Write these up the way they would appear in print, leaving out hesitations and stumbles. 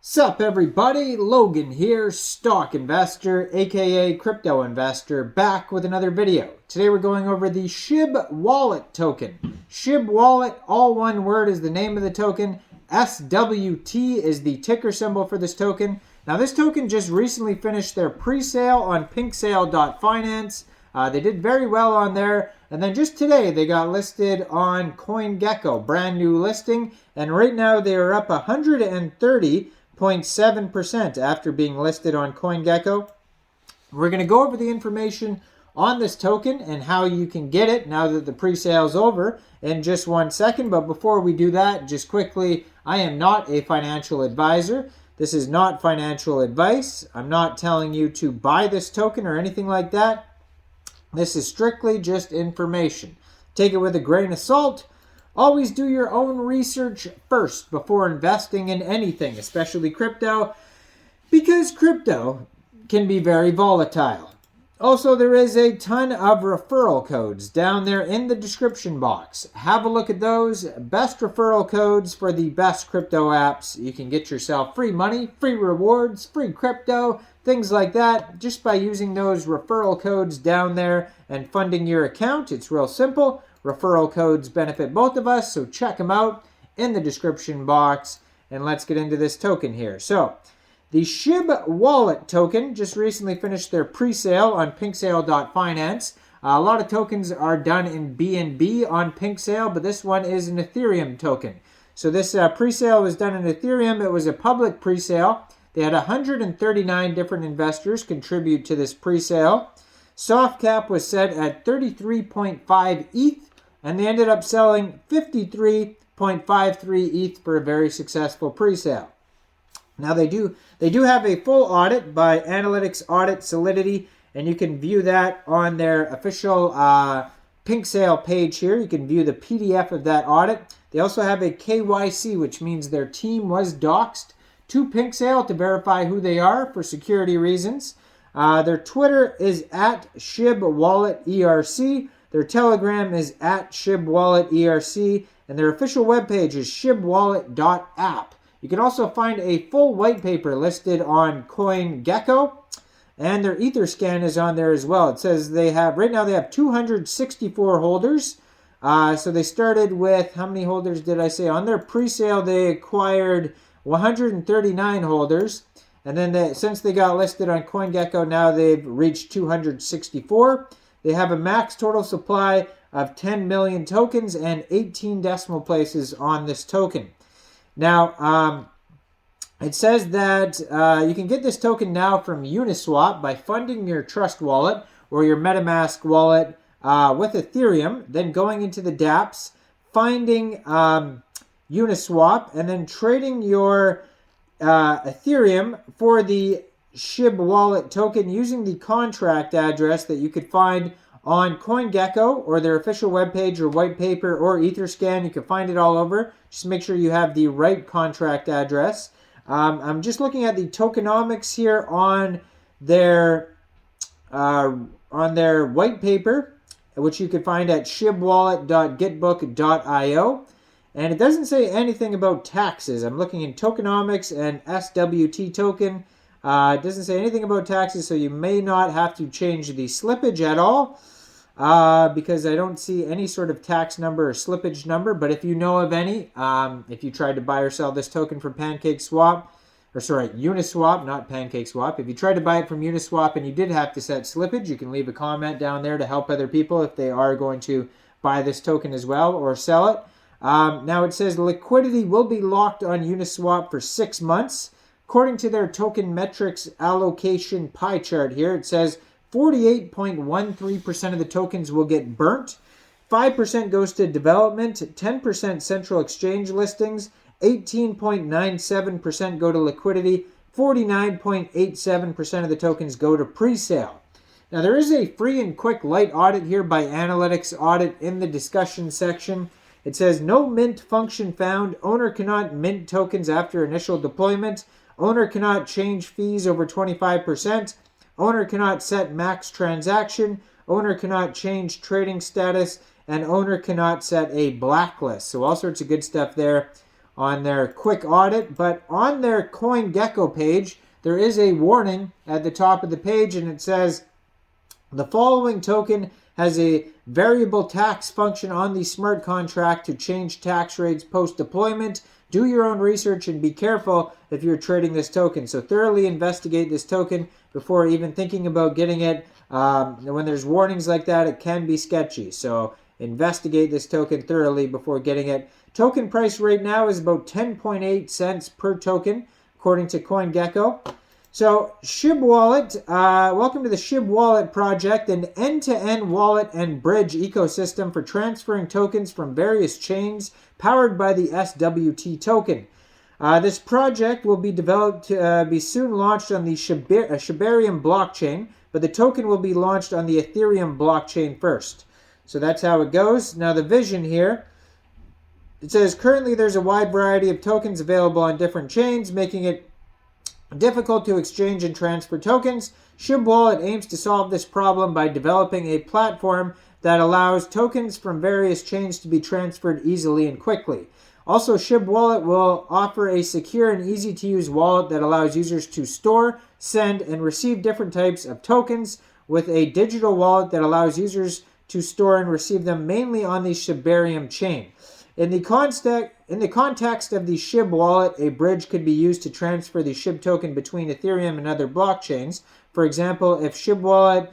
Sup everybody, Logan here, stock investor, aka crypto investor, back with another video. Today we're going over the ShibWallet token. ShibWallet, all one word, is the name of the token. SWT is the ticker symbol for this token. Now this token just recently finished their pre-sale on pinksale.finance. They did very well on there, and then just today they got listed on CoinGecko, brand new listing, and right now they are up 130.7% after being listed on CoinGecko. We're going to go over the information on this token and how you can get it now that the pre-sale is over in just 1 second. But before we do that, just quickly, I am not a financial advisor. This is not financial advice. I'm not telling you to buy this token or anything like that. This is strictly just information. Take it with a grain of salt. Always do your own research first before investing in anything, especially crypto, because crypto can be very volatile. Also, there is a ton of referral codes down there in the description box. Have a look at those. Best referral codes for the best crypto apps. You can get yourself free money, free rewards, free crypto, things like that, just by using those referral codes down there and funding your account. It's real simple. Referral codes benefit both of us, so check them out in the description box. And let's get into this token here. So, the ShibWallet token just recently finished their pre-sale on pinksale.finance. A lot of tokens are done in BNB on PinkSale, but this one is an Ethereum token. So this pre-sale was done in Ethereum. It was a public pre-sale. They had 139 different investors contribute to this pre-sale. Soft cap was set at 33.5 ETH, and they ended up selling 53.53 ETH for a very successful pre-sale. Now they do have a full audit by Analytics Audit Solidity, and you can view that on their official PinkSale page here. You can view the PDF of that audit. They also have a KYC, which means their team was doxed to PinkSale to verify who they are for security reasons. Their Twitter is at ShibWalletERC. Their Telegram is at ShibWalletERC, and their official webpage is ShibWallet.app. You can also find a full white paper listed on CoinGecko, and their Etherscan is on there as well. It says right now they have 264 holders. So they started with, how many holders did I say? On their pre-sale, they acquired 139 holders. And then since they got listed on CoinGecko, now they've reached 264. They have a max total supply of 10 million tokens and 18 decimal places on this token. Now, it says that you can get this token now from Uniswap by funding your Trust wallet or your MetaMask wallet with Ethereum, then going into the dApps, finding Uniswap, and then trading your Ethereum for the ShibWallet token using the contract address that you could find on CoinGecko or their official webpage or white paper or Etherscan. You can find it all over. Just make sure you have the right contract address. I'm just looking at the tokenomics here on their white paper, which you can find at shibwallet.getbook.io. And it doesn't say anything about taxes. I'm looking in tokenomics and SWT token. It doesn't say anything about taxes, so you may not have to change the slippage at all because I don't see any sort of tax number or slippage number. But if you know of any, if you tried to buy or sell this token from Uniswap, not PancakeSwap. If you tried to buy it from Uniswap and you did have to set slippage, you can leave a comment down there to help other people if they are going to buy this token as well or sell it. Now it says liquidity will be locked on Uniswap for 6 months. According to their token metrics allocation pie chart here, it says 48.13% of the tokens will get burnt, 5% goes to development, 10% central exchange listings, 18.97% go to liquidity, 49.87% of the tokens go to pre-sale. Now there is a free and quick light audit here by Analytics Audit in the discussion section. It says no mint function found. Owner cannot mint tokens after initial deployment. Owner cannot change fees over 25%. Owner cannot set max transaction. Owner cannot change trading status. And owner cannot set a blacklist. So all sorts of good stuff there on their quick audit. But on their CoinGecko page, there is a warning at the top of the page, and it says, the following token has a variable tax function on the smart contract to change tax rates post-deployment. Do your own research and be careful if you're trading this token. So thoroughly investigate this token before even thinking about getting it. When there's warnings like that, it can be sketchy. So investigate this token thoroughly before getting it. Token price right now is about 10.8 cents per token, according to CoinGecko. So ShibWallet, welcome to the ShibWallet project, an end-to-end wallet and bridge ecosystem for transferring tokens from various chains powered by the SWT token. This project will be developed to be soon launched on the SHIBARIUM blockchain, but the token will be launched on the Ethereum blockchain first. So that's how it goes. Now the vision here, it says currently there's a wide variety of tokens available on different chains, making it difficult to exchange and transfer tokens. ShibWallet aims to solve this problem by developing a platform that allows tokens from various chains to be transferred easily and quickly. Also, ShibWallet will offer a secure and easy-to-use wallet that allows users to store, send, and receive different types of tokens, with a digital wallet that allows users to store and receive them mainly on the SHIBARIUM chain. In the context of the SHIB wallet, a bridge could be used to transfer the SHIB token between Ethereum and other blockchains. For example, if SHIB wallet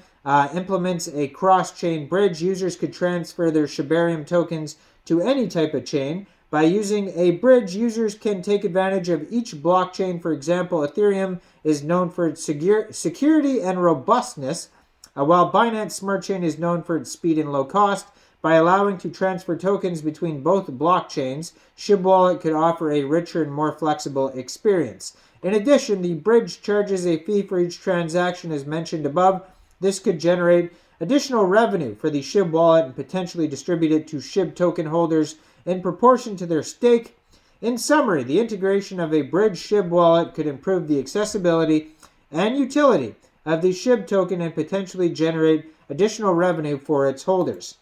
implements a cross-chain bridge, users could transfer their SHIBARIUM tokens to any type of chain. By using a bridge, users can take advantage of each blockchain. For example, Ethereum is known for its security and robustness, while Binance Smart Chain is known for its speed and low cost. By allowing to transfer tokens between both blockchains, ShibWallet could offer a richer and more flexible experience. In addition, the bridge charges a fee for each transaction as mentioned above. This could generate additional revenue for the SHIB wallet and potentially distribute it to SHIB token holders in proportion to their stake. In summary, the integration of a bridge SHIB wallet could improve the accessibility and utility of the SHIB token and potentially generate additional revenue for its holders.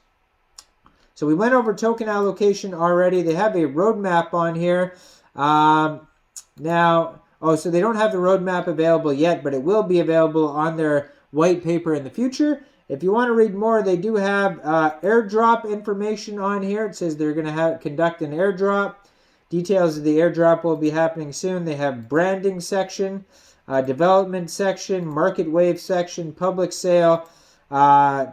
So we went over token allocation already. They have a roadmap on here. So they don't have the roadmap available yet, but it will be available on their white paper in the future. If you want to read more, they do have airdrop information on here. It says they're going to conduct an airdrop. Details of the airdrop will be happening soon. They have branding section, development section, market wave section, public sale,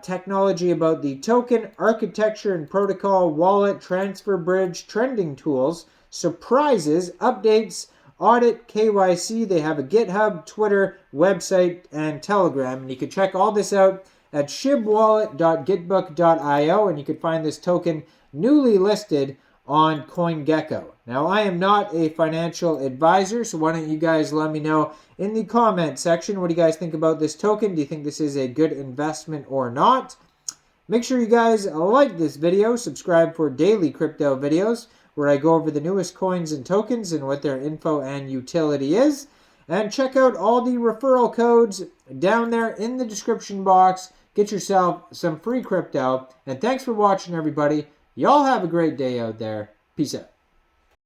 technology about the token, architecture and protocol, wallet, transfer bridge, trending tools, surprises, updates, audit, KYC. They have a GitHub, Twitter, website, and Telegram. And you can check all this out at shibwallet.gitbook.io, and you can find this token newly listed on CoinGecko. Now, I am not a financial advisor, so why don't you guys let me know in the comment section, what do you guys think about this token? Do you think this is a good investment or not? Make sure you guys like this video, subscribe for daily crypto videos, where I go over the newest coins and tokens and what their info and utility is. And check out all the referral codes down there in the description box. Get yourself some free crypto. And thanks for watching, everybody. Y'all have a great day out there. Peace out.